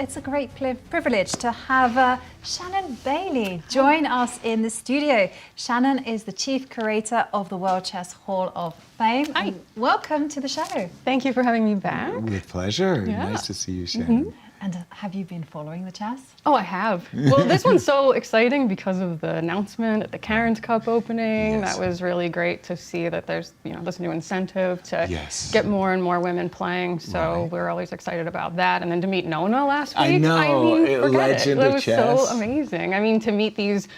it's a great privilege to have Shannon Bailey join us in the studio. Shannon is the Chief Curator of the World Chess Hall of Fame. Hi. Welcome to the show. Thank you for having me back. With pleasure. Yeah. Nice to see you, Shannon. And have you been following the chess? Oh, I have. Well, this one's so exciting because of the announcement at the Cairns Cup opening. Yes. That was really great to see that there's, this new incentive to Yes. get more and more women playing. So Right. we're always excited about that. And then to meet Nona last week. I know, a forget legend it. of was chess. so amazing. I mean, to meet these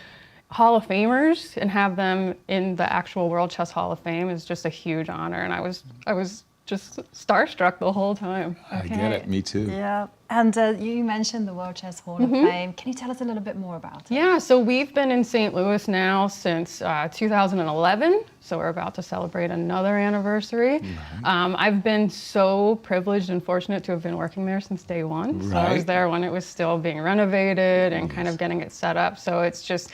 Hall of Famers and have them in the actual World Chess Hall of Fame is just a huge honor. And I was just starstruck the whole time. I get it. Me too. Yeah. And you mentioned the World Chess Hall of Fame. Can you tell us a little bit more about it? Yeah, so we've been in St. Louis now since 2011, so we're about to celebrate another anniversary. I've been so privileged and fortunate to have been working there since day one. So I was Right. there when it was still being renovated and kind of getting it set up. So it's just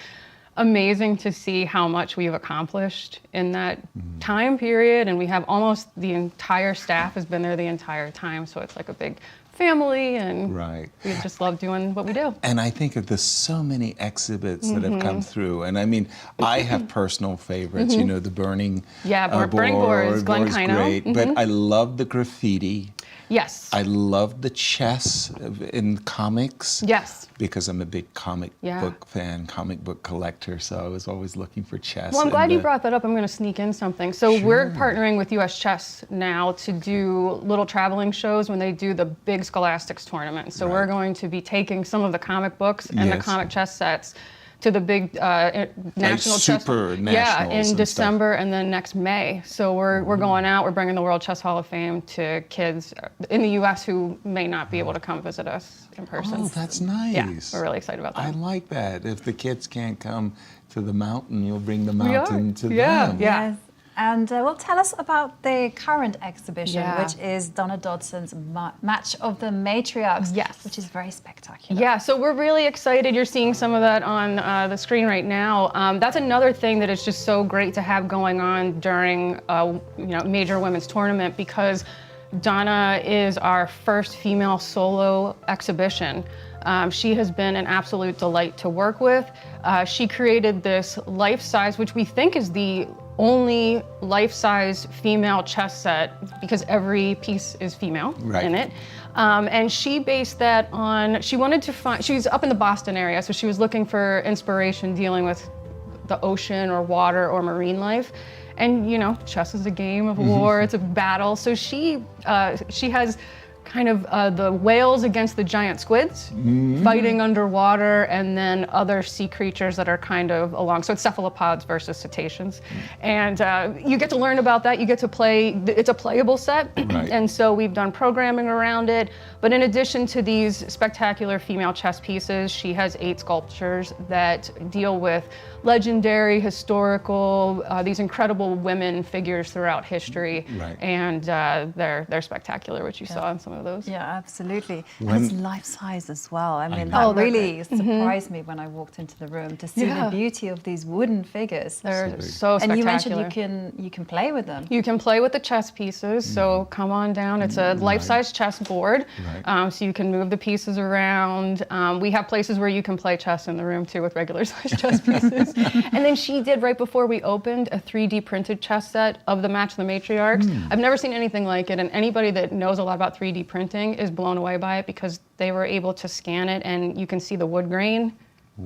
amazing to see how much we've accomplished in that time period. And we have almost the entire staff has been there the entire time. So it's like a big family, and Right. we just love doing what we do. And I think of the so many exhibits that have come through. And I mean, I have personal favorites, you know, the burning Burning Boards, Glen board's Kino. great. But I love the graffiti. Yes. I love the chess in comics. Yes. Because I'm a big comic Yeah. book fan, comic book collector, so I was always looking for chess. Well, I'm and glad you the- brought that up. I'm going to sneak in something. So we're partnering with US Chess now to do little traveling shows when they do the big Scholastics tournament. So we're going to be taking some of the comic books and the Yes. comic chess sets to the big national chess. super Yeah, nationals in and December and then next May. So we're going out. We're bringing the World Chess Hall of Fame to kids in the U.S. who may not be able to come visit us in person. Oh, that's nice. Yeah, we're really excited about that. I like that. If the kids can't come to the mountain, you'll bring the We are. mountain to Yeah, them. yeah. Yes. And well, tell us about the current exhibition, Yeah. which is Donna Dodson's Match of the Matriarchs, Yes. which is very spectacular. Yeah, so we're really excited. You're seeing some of that on the screen right now. That's another thing that is just so great to have going on during major women's tournament, because Donna is our first female solo exhibition. She has been an absolute delight to work with. She created this life-size, which we think is the only life-size female chess set, because every piece is female in it. And she based that on, she wanted to find, she's up in the Boston area, so she was looking for inspiration dealing with the ocean or water or marine life. And chess is a game of war, it's a battle. So she has kind of the whales against the giant squids, fighting underwater, and then other sea creatures that are kind of along. So it's cephalopods versus cetaceans. And you get to learn about that. You get to play, it's a playable set. And so we've done programming around it. But in addition to these spectacular female chess pieces, she has 8 sculptures that deal with legendary, historical, these incredible women figures throughout history. And they're spectacular, which you saw in some of those. Yeah, absolutely. And it's life-size as well. I mean, know. that really surprised me when I walked into the room to see the beauty of these wooden figures. They're so spectacular. And you mentioned you can play with them. You can play with the chess pieces, so come on down. It's a life-size chess board, so you can move the pieces around. We have places where you can play chess in the room too with regular-sized chess pieces. And then she did, right before we opened, a 3D printed chess set of the Match of the Matriarchs. I've never seen anything like it, and anybody that knows a lot about 3D printing is blown away by it, because they were able to scan it and you can see the wood grain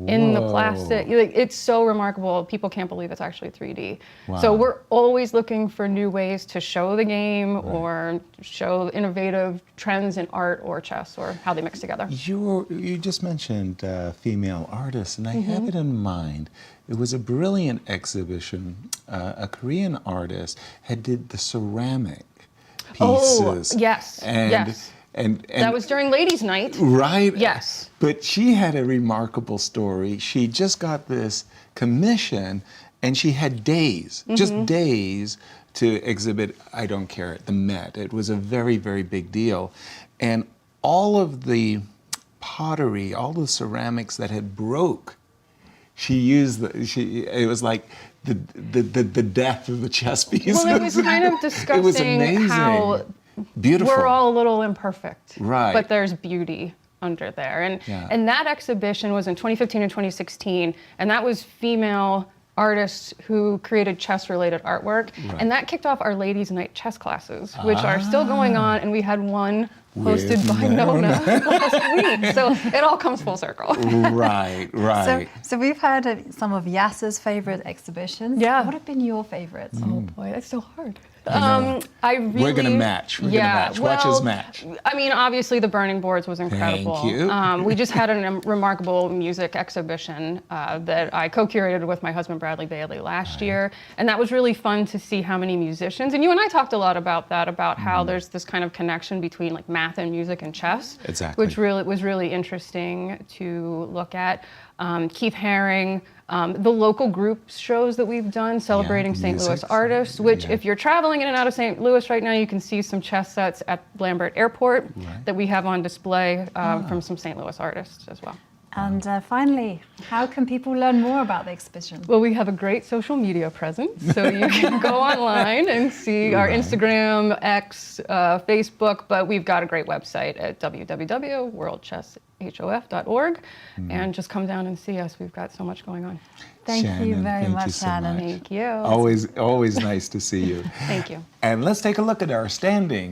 in the plastic. It's so remarkable. People can't believe it's actually 3D. So we're always looking for new ways to show the game or show innovative trends in art or chess or how they mix together. You just mentioned female artists, and I have it in mind. It was a brilliant exhibition. A Korean artist had did the ceramic pieces. Oh, yes, yes. And that was during Ladies' Night. Right? Yes. But she had a remarkable story. She just got this commission, and she had days, just days, to exhibit I Don't Care at the Met. It was a very, very big deal. And all of the pottery, all the ceramics that had broke, she used, it was like the death of the chess piece. Well, it was kind of disgusting. It was amazing. How beautiful. we're all a little imperfect, Right. but there's beauty under there. And Yeah. and that exhibition was in 2015 and 2016, and that was female artists who created chess-related artwork. Right. And that kicked off our Ladies' Night chess classes, which are still going on, and we had one hosted With by Nona last week. So it all comes full circle. Right, right. So we've heard of some of Yasser's favorite exhibitions. Yeah. What have been your favorites? Oh boy, that's so hard. know. I really, We're gonna match. We're gonna match. Watch us match. I mean, obviously, the Burning Boards was incredible. Thank you. We just had a remarkable music exhibition that I co-curated with my husband Bradley Bailey last year, and that was really fun to see how many musicians. And you and I talked a lot about that, about how there's this kind of connection between like math and music and chess, Exactly. which really was really interesting to look at. Keith Haring, the local group shows that we've done celebrating St. Louis music. artists, which Yeah. if you're traveling in and out of St. Louis right now, you can see some chess sets at Lambert Airport that we have on display from some St. Louis artists as well. And finally, how can people learn more about the exhibition? Well, we have a great social media presence, so you can go online and see our Instagram, X, Facebook, but we've got a great website at www.worldchesshof.org, and just come down and see us. We've got so much going on. Thank you Shannon, very thank much, you so Shannon. much. Thank you. Always nice to see you. Thank you. And let's take a look at our standings.